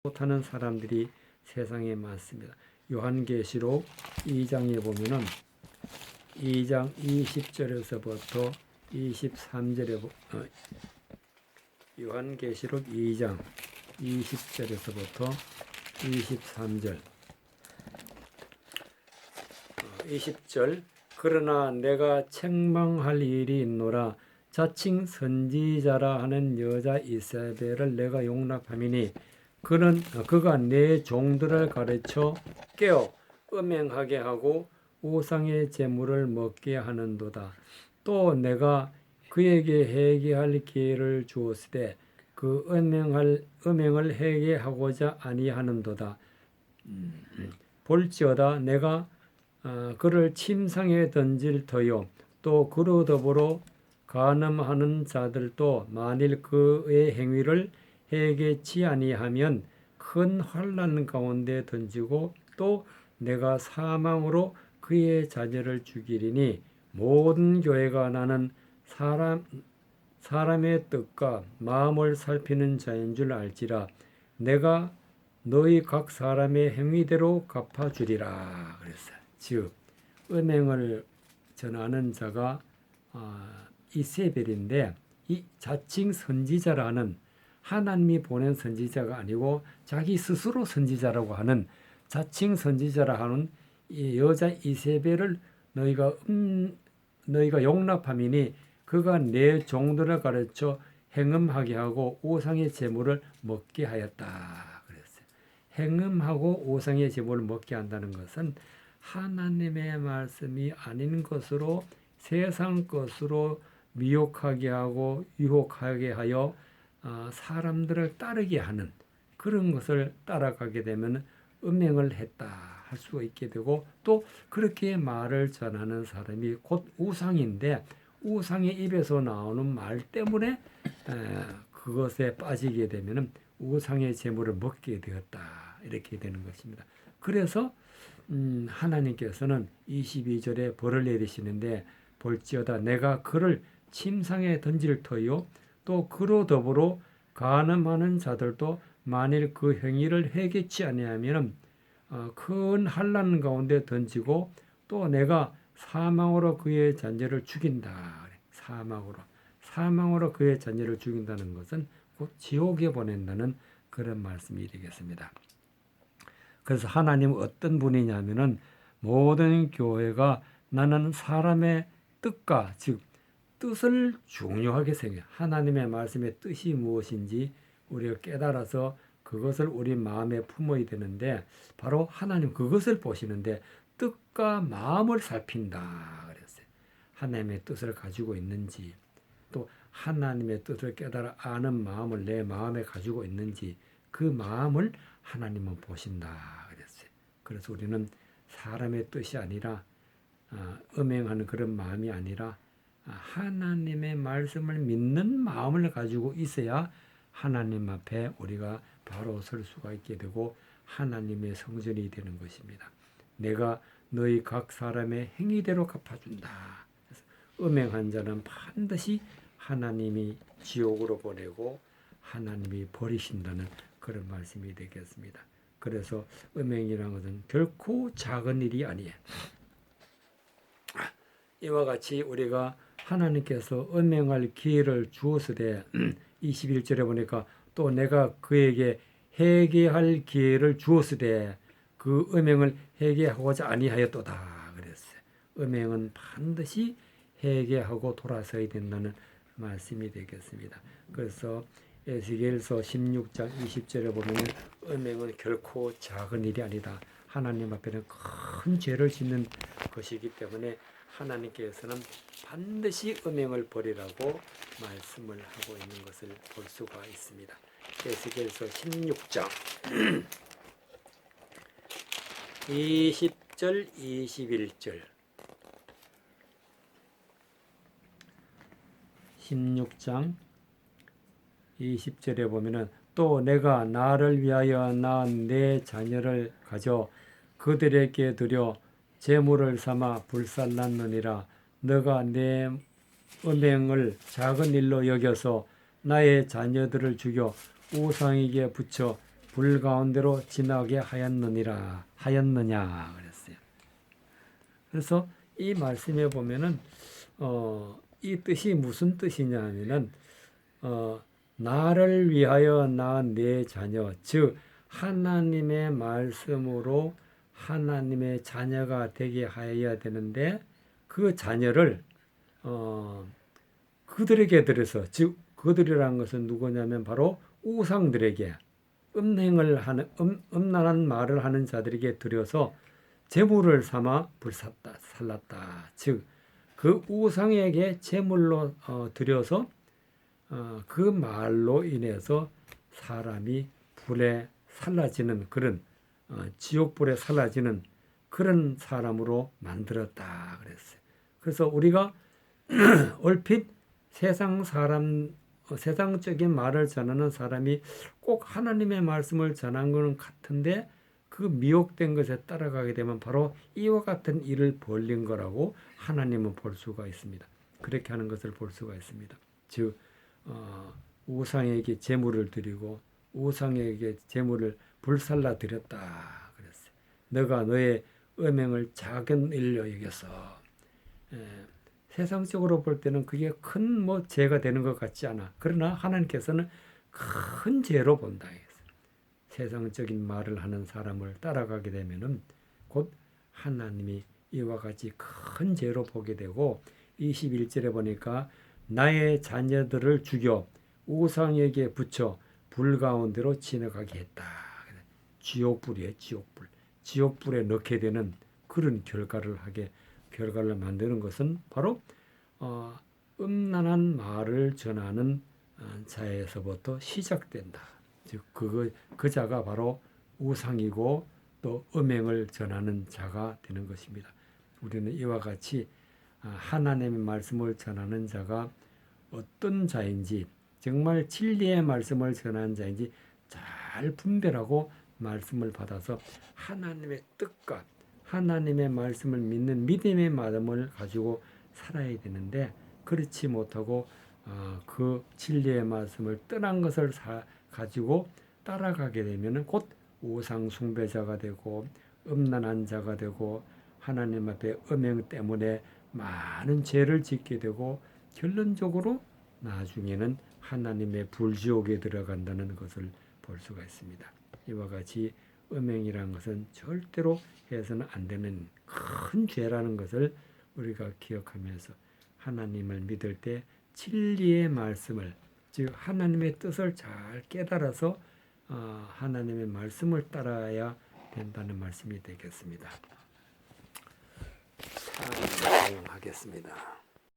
못하는 사람들이 세상에 많습니다. 요한계시록 2장에 보면은 2장 20절에서부터 23절에 요한계시록 2장 20절에서부터 23절 20절 그러나 내가 책망할 일이 있노라 자칭 선지자라 하는 여자 이세벨을 내가 용납함이니 그가 내 종들을 가르쳐 깨어 음행하게 하고 우상의 제물을 먹게 하는도다. 또 내가 그에게 회개할 기회를 주었으되 그 음행을 회개하고자 아니하는도다. 볼지어다 내가 그를 침상에 던질 터요 또 그로 더불어 간음하는 자들도 만일 그의 행위를 회개치 아니하면 큰 환난 가운데 던지고 또 내가 사망으로 그의 자녀를 죽이리니 모든 교회가 나는 사람의 뜻과 마음을 살피는 자인 줄 알지라 내가 너희 각 사람의 행위대로 갚아주리라 그랬어요. 즉 음행을 전하는 자가 이세벨인데 이 자칭 선지자라는 하나님이 보낸 선지자가 아니고 자기 스스로 선지자라고 하는 자칭 선지자라 하는 이 여자 이세벨을 너희가 용납함이니 그가 내 종들을 가르쳐 행음하게 하고 우상의 제물을 먹게 하였다 그랬어요. 행음하고 우상의 제물을 먹게 한다는 것은 하나님의 말씀이 아닌 것으로 세상 것으로 미혹하게 하고 유혹하게 하여 사람들을 따르게 하는 그런 것을 따라가게 되면 음행을 했다 할 수가 있게 되고 또 그렇게 말을 전하는 사람이 곧 우상인데 우상의 입에서 나오는 말 때문에 그것에 빠지게 되면 우상의 제물을 먹게 되었다 이렇게 되는 것입니다. 그래서 하나님께서는 22절에 벌을 내리시는데 볼지어다 내가 그를 침상에 던질 터요 또 그로 더불어 간음하는 자들도 만일 그 행위를 회개치 아니하면 큰 환난 가운데 던지고 또 내가 사망으로 그의 자녀를 죽인다. 사망으로 그의 자녀를 죽인다는 것은 곧 지옥에 보낸다는 그런 말씀이 되겠습니다. 그래서 하나님은 어떤 분이냐면은 모든 교회가 나는 사람의 뜻과 즉 뜻을 중요하게 생겨 하나님의 말씀의 뜻이 무엇인지 우리가 깨달아서 그것을 우리 마음에 품어야 되는데 바로 하나님 그것을 보시는데 뜻과 마음을 살핀다 그랬어요. 하나님의 뜻을 가지고 있는지 또 하나님의 뜻을 깨달아 아는 마음을 내 마음에 가지고 있는지 그 마음을 하나님은 보신다 그랬어요. 그래서 우리는 사람의 뜻이 아니라 음행하는 그런 마음이 아니라 하나님의 말씀을 믿는 마음을 가지고 있어야 하나님 앞에 우리가 바로 설 수가 있게 되고 하나님의 성전이 되는 것입니다. 내가 너희 각 사람의 행위대로 갚아준다. 그래서 음행한 자는 반드시 하나님이 지옥으로 보내고 하나님이 버리신다는 그런 말씀이 되겠습니다. 그래서 음행이라는 것은 결코 작은 일이 아니에요. 이와 같이 우리가 하나님께서 음행할 기회를 주었으되 21절에 보니까 또 내가 그에게 회개할 기회를 주었으되 그 음행을 회개하고자 아니하였도다 그랬어요. 음행은 반드시 회개하고 돌아서야 된다는 말씀이 되겠습니다. 그래서 에스겔서 16장 20절에 보면 음행은 결코 작은 일이 아니다. 하나님 앞에는 큰 죄를 짓는 것이기 때문에 하나님께서는 반드시 음행을 버리라고 말씀을 하고 있는 것을 볼 수가 있습니다. 에스겔서 16장 20절 21절 16장 20절에 보면은 또 내가 나를 위하여 낳은 내 자녀를 가져 그들에게 드려 제물을 삼아 불살랐느니라. 너가 내 음행을 작은 일로 여겨서 나의 자녀들을 죽여 우상에게 붙여 불 가운데로 지나게 하였느냐 그랬어요. 그래서 이 말씀에 보면은 이 뜻이 무슨 뜻이냐 하면은 나를 위하여 낳은 내 자녀, 즉 하나님의 말씀으로 하나님의 자녀가 되게 하여야 되는데 그 자녀를 그들에게 드려서, 즉 그들이라는 것은 누구냐면 바로 우상들에게 음란한 말을 하는 자들에게 드려서 제물을 삼아 불살랐다. 즉 그 우상에게 제물로 드려서 그 말로 인해서 사람이 불에 살라지는 그런 지옥불에 살라지는 그런 사람으로 만들었다 그랬어요. 그래서 우리가 얼핏 세상적인 말을 전하는 사람이 꼭 하나님의 말씀을 전한 것은 같은데 그 미혹된 것에 따라가게 되면 바로 이와 같은 일을 벌린 거라고 하나님은 볼 수가 있습니다. 그렇게 하는 것을 볼 수가 있습니다. 즉 우상에게 제물을 드리고 우상에게 제물을 불살라 드렸다 그랬어요. 너가 너의 음행을 작은 일로 여겼어. 세상적으로 볼 때는 그게 큰 죄가 되는 것 같지 않아. 그러나 하나님께서는 큰 죄로 본다. 세상적인 말을 하는 사람을 따라가게 되면은 곧 하나님이 이와 같이 큰 죄로 보게 되고 21절에 보니까 나의 자녀들을 죽여 우상에게 붙여 불 가운데로 지나가게 했다. 지옥불이에요. 지옥불에 넣게 되는 그런 결과를 만드는 것은 바로 음란한 말을 전하는 자에서부터 시작된다. 즉 그 자가 바로 우상이고 또 음행을 전하는 자가 되는 것입니다. 우리는 이와 같이 하나님의 말씀을 전하는 자가 어떤 자인지 정말 진리의 말씀을 전하는 자인지 잘 분별하고 말씀을 받아서 하나님의 뜻과 하나님의 말씀을 믿는 믿음의 마음을 가지고 살아야 되는데 그렇지 못하고 그 진리의 말씀을 떠난 것을 가지고 따라가게 되면 곧 우상 숭배자가 되고 음란한 자가 되고 하나님 앞에 음행 때문에 많은 죄를 짓게 되고 결론적으로 나중에는 하나님의 불지옥에 들어간다는 것을 볼 수가 있습니다. 이와 같이 음행이라는 것은 절대로 해서는 안 되는 큰 죄라는 것을 우리가 기억하면서 하나님을 믿을 때 진리의 말씀을 즉 하나님의 뜻을 잘 깨달아서 하나님의 말씀을 따라야 된다는 말씀이 되겠습니다. 사용하겠습니다.